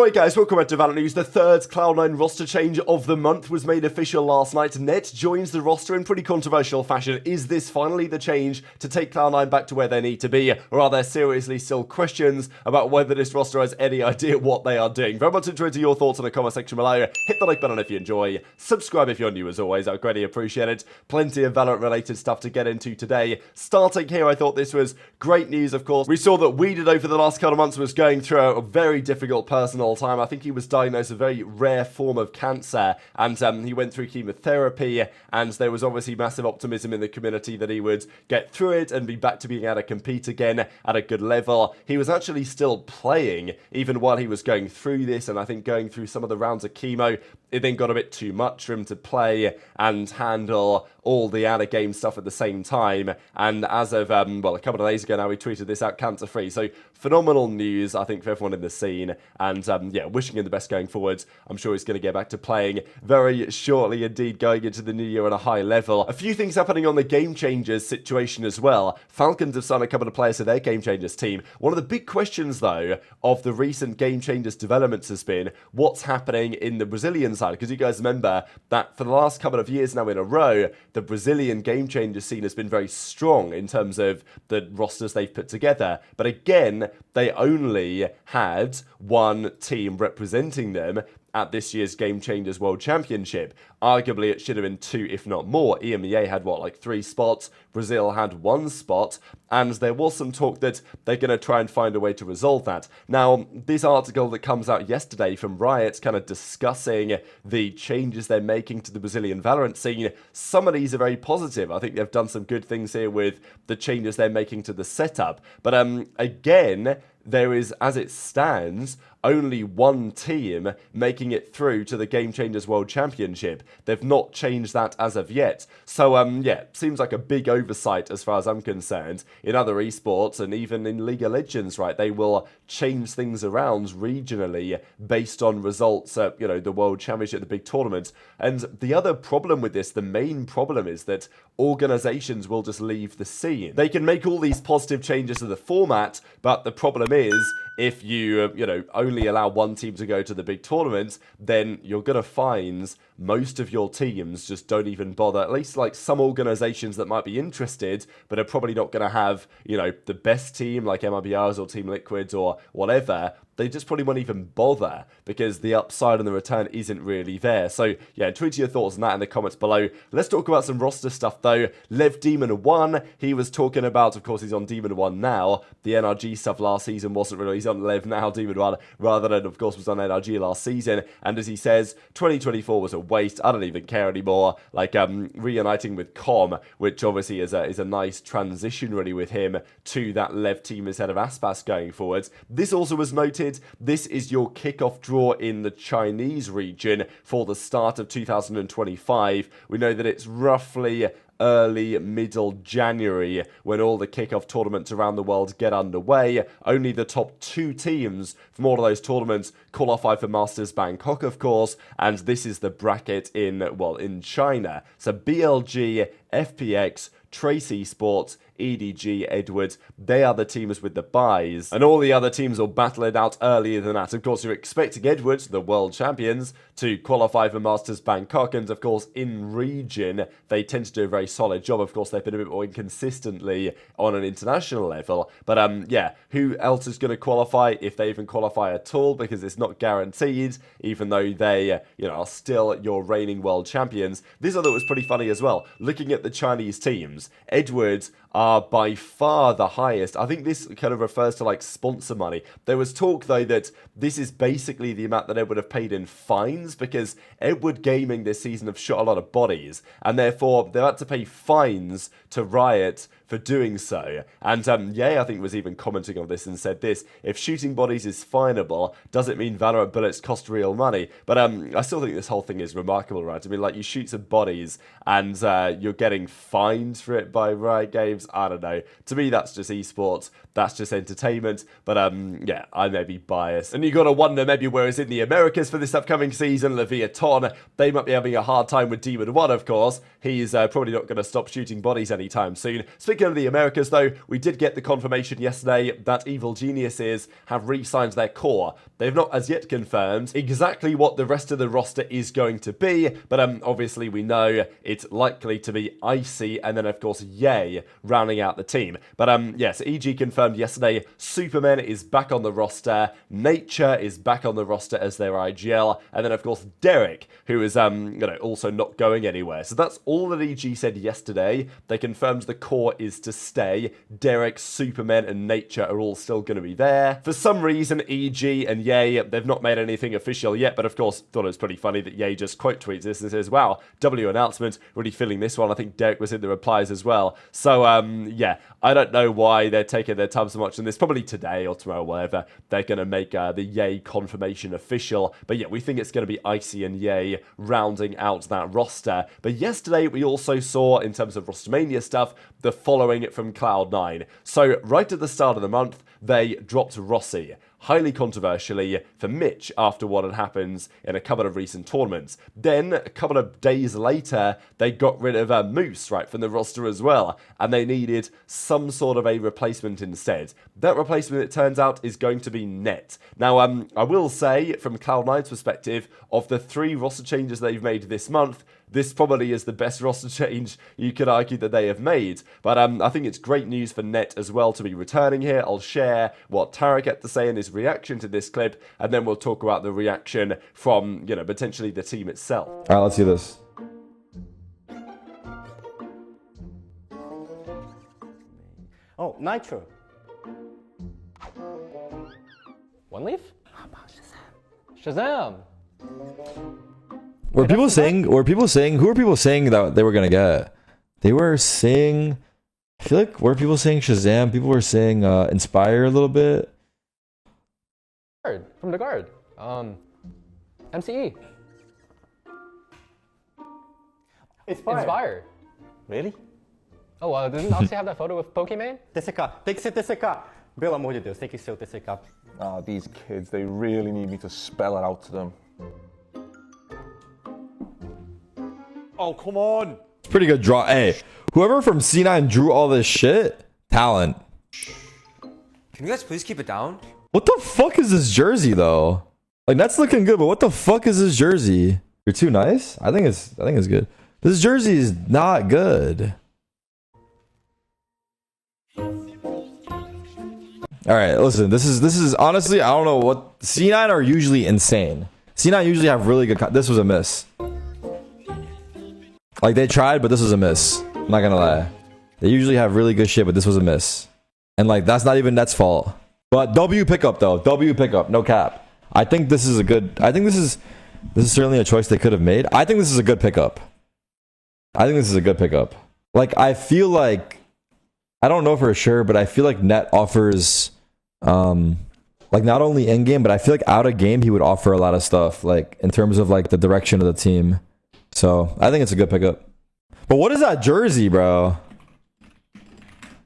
Alright guys, welcome back to VALORANT News. The third Cloud9 roster change of the month was made official last night. neT joins the roster in pretty controversial fashion. Is this finally the change to take Cloud9 back to where they need to be? Or are there seriously still questions about whether this roster has any idea what they are doing? Very much interested in your thoughts in the comment section below. Hit the like button if you enjoy. Subscribe if you're new as always, I would greatly appreciate it. Plenty of VALORANT related stuff to get into today. Starting here, I thought this was great news, of course. We saw that Weeded over the last couple of months was going through a very difficult personal time. I think he was diagnosed with a very rare form of cancer, and he went through chemotherapy, and there was obviously massive optimism in the community that he would get through it and be back to being able to compete again at a good level. He was actually still playing even while he was going through this, and I think going through some of the rounds of chemo, it then got a bit too much for him to play and handle all the out-of-game stuff at the same time. And as of, well, a couple of days ago now, we tweeted this out cancer-free. So phenomenal news, I think, for everyone in the scene. And yeah, wishing him the best going forwards. I'm sure he's going to get back to playing very shortly indeed, going into the new year at a high level. A few things happening on the Game Changers situation as well. Falcons have signed a couple of players to their Game Changers team. One of the big questions, though, of the recent Game Changers developments has been what's happening in the Brazilian side. Because you guys remember that for the last couple of years now in a row, the Brazilian Game Changer scene has been very strong in terms of the rosters they've put together. But again, they only had one team representing them at this year's Game Changers World Championship. Arguably, it should have been 2, if not more. EMEA had, what, like 3 spots? Brazil had 1 spot, and there was some talk that they're going to try and find a way to resolve that. Now, this article that comes out yesterday from Riot, kind of discussing the changes they're making to the Brazilian VALORANT scene, some of these are very positive. I think they've done some good things here with the changes they're making to the setup. But again, there is, as it stands, only one team making it through to the Game Changers World Championship. They've not changed that as of yet. So, yeah, seems like a big oversight as far as I'm concerned. In other esports and even in League of Legends, right, they will change things around regionally based on results at, you know, the World Championship, the big tournaments. And the other problem with this, the main problem is that organizations will just leave the scene. They can make all these positive changes to the format, but the problem is if you, you know, only allow one team to go to the big tournaments, then you're going to find most of your teams just don't even bother. At least like some organizations that might be interested, but are probably not going to have, you know, the best team like MRBRs or Team Liquids or whatever. They just probably won't even bother because the upside and the return isn't really there. So yeah, tweet your thoughts on that in the comments below. Let's talk about some roster stuff though. Lev Demon 1, he was talking about, of course he's on Demon 1 now. The NRG stuff last season wasn't really, he's on Lev now, Demon 1, rather than of course was on NRG last season. And as he says, 2024 was a waste, I don't even care anymore. Like reuniting with Com, which obviously is a nice transition really with him to that Lev team instead of Aspas going forwards. This also was noted. This is your kickoff draw in the Chinese region for the start of 2025. We know that it's roughly early, middle January when all the kickoff tournaments around the world get underway. Only the top 2 teams from all of those tournaments qualify for Masters Bangkok, of course, and this is the bracket in, well, in China. So BLG, FPX, Trace Esports, EDG, Edwards, they are the teams with the buys, and all the other teams will battle it out earlier than that. Of course, you're expecting Edwards, the world champions, to qualify for Masters Bangkok, and of course, in region, they tend to do a very solid job. Of course, they've been a bit more inconsistently on an international level, but yeah, who else is going to qualify, if they even qualify at all, because it's not guaranteed, even though they, you know, are still your reigning world champions. This I thought was pretty funny as well. Looking at the Chinese teams, Edwards are by far the highest. I think this kind of refers to like sponsor money. There was talk though that this is basically the amount that Edward have paid in fines, because Edward Gaming this season have shot a lot of bodies, and therefore they've had to pay fines to Riot for doing so. And Ye, I think, was even commenting on this and said this: if shooting bodies is finable, does it mean Valorant bullets cost real money? But I still think this whole thing is remarkable, right? I mean, like, you shoot some bodies and you're getting fined for it by Riot Games. I don't know. To me, that's just esports. That's just entertainment. But yeah, I may be biased. And you got to wonder maybe whereas in the Americas for this upcoming season, Leviathan, they might be having a hard time with Demon 1, of course. He's probably not going to stop shooting bodies anytime soon. Speaking Sticking to the Americas, though, we did get the confirmation yesterday that Evil Geniuses have re-signed their core. They've not as yet confirmed exactly what the rest of the roster is going to be, but obviously we know it's likely to be Icy and then, of course, Yay rounding out the team. But yes, EG confirmed yesterday Superman is back on the roster, Nature is back on the roster as their IGL, and then, of course, Derek, who is also not going anywhere. So that's all that EG said yesterday. They confirmed the core is to stay. Derek, Superman, and Nature are all still going to be there. For some reason, EG and Yay, they've not made anything official yet, but of course, thought it was pretty funny that Yay just quote tweets this and says, wow, W announcement, really feeling this one. I think Derek was in the replies as well. So, yeah, I don't know why they're taking their time so much in this. Probably today or tomorrow, whatever, they're going to make the Yay confirmation official. But yeah, we think it's going to be Icy and Yay rounding out that roster. But yesterday, we also saw, in terms of Rostermania stuff, the following from Cloud9. So, right at the start of the month, they dropped Rossi, highly controversially, for Mitch after what had happened in a couple of recent tournaments. Then, a couple of days later, they got rid of Moose, right, from the roster as well, and they needed some sort of a replacement instead. That replacement, it turns out, is going to be neT. Now, I will say, from Cloud9's perspective, of the 3 roster changes they've made this month, this probably is the best roster change you could argue that they have made. But I think it's great news for neT as well to be returning here. I'll share what Tarek had to say in his reaction to this clip, and then we'll talk about the reaction from, potentially the team itself. All right, let's see this. Oh, Nitro. One leaf? How about Shazam? Shazam! Were people saying who were people saying that they were gonna get? They were saying, I feel like, were people saying Shazam? People were saying Inspire a little bit. From the guard. MCE. Inspire. Really? Oh, doesn't Oxy have that photo with Pokemon? TCK. Tem que ser TCK. Pelo amor de Deus, tem que ser o TCK. Ah, these kids, they really need me to spell it out to them. Oh, come on. It's a pretty good draw. Hey, whoever from C9 drew all this shit, talent. Can you guys please keep it down? What the fuck is this jersey though? Like, that's looking good, but what the fuck is this jersey? You're too nice? I think it's good. This jersey is not good. All right, listen. This is honestly, I don't know what C9 are usually insane. C9 usually have really good. This was a miss. Like, they tried, but this was a miss. I'm not gonna lie. They usually have really good shit, but this was a miss. And like, that's not even neT's fault. But W pickup though. W pickup. No cap. I think this is a good. I think this is certainly a choice they could have made. I think this is a good pickup. Like, I feel like, I don't know for sure, but I feel like neT offers, like, not only in game, but I feel like out of game he would offer a lot of stuff, like in terms of like the direction of the team. So I think it's a good pickup. But what is that jersey, bro?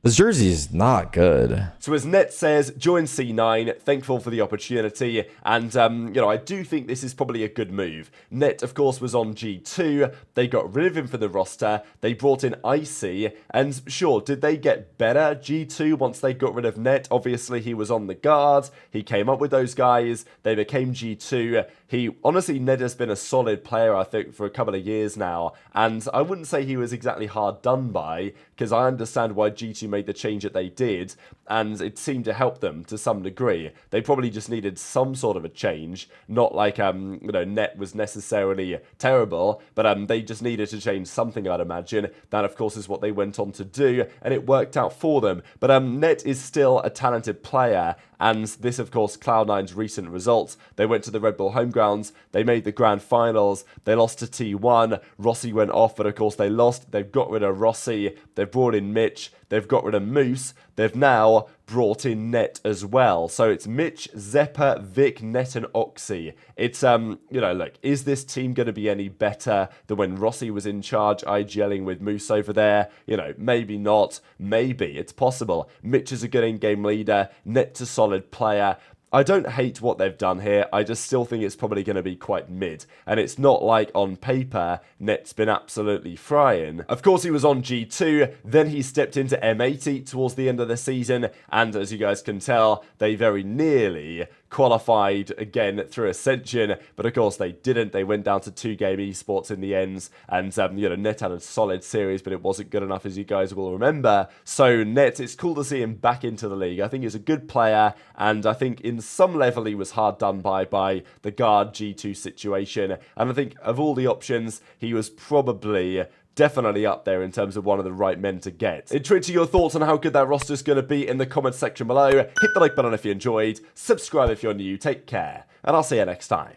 This jersey is not good. So as neT says, join C9, thankful for the opportunity, and I do think this is probably a good move. neT, of course, was on G2, they got rid of him for the roster, they brought in Icy, and sure, did they get better G2 once they got rid of neT? Obviously, he was on the guard, he came up with those guys, they became G2. Honestly, neT has been a solid player, I think, for a couple of years now, and I wouldn't say he was exactly hard done by, because I understand why G2 made the change that they did, and it seemed to help them to some degree. They probably just needed some sort of a change, not like, neT was necessarily terrible, but they just needed to change something, I'd imagine. That, of course, is what they went on to do, and it worked out for them. But neT is still a talented player, and this, of course, Cloud9's recent results. They went to the Red Bull Homegrounds, they made the grand finals, they lost to T1, Rossi went off, but of course they lost. They've got rid of Rossi, they've brought in Mitch, they've got rid of Moose, they've now brought in neT as well. So it's Mitch, Zeppa, Vic, neT, and Oxy. It's, look, is this team going to be any better than when Rossi was in charge, IGLing with Moose over there? Maybe not, maybe, it's possible. Mitch is a good in-game leader, neT's a solid player. I don't hate what they've done here, I just still think it's probably going to be quite mid. And it's not like on paper, neT's been absolutely frying. Of course, he was on G2, then he stepped into M80 towards the end of the season, and as you guys can tell, they very nearly qualified again through Ascension, but of course they didn't. They went down to 2-game esports in the ends, and you know, neT had a solid series, but it wasn't good enough, as you guys will remember. So neT, it's cool to see him back into the league. I think he's a good player, and I think in some level he was hard done by the guard G2 situation, and I think of all the options, he was probably definitely up there in terms of one of the right men to get. Intrigued to your thoughts on how good that roster is going to be in the comments section below. Hit the like button if you enjoyed, subscribe if you're new, take care, and I'll see you next time.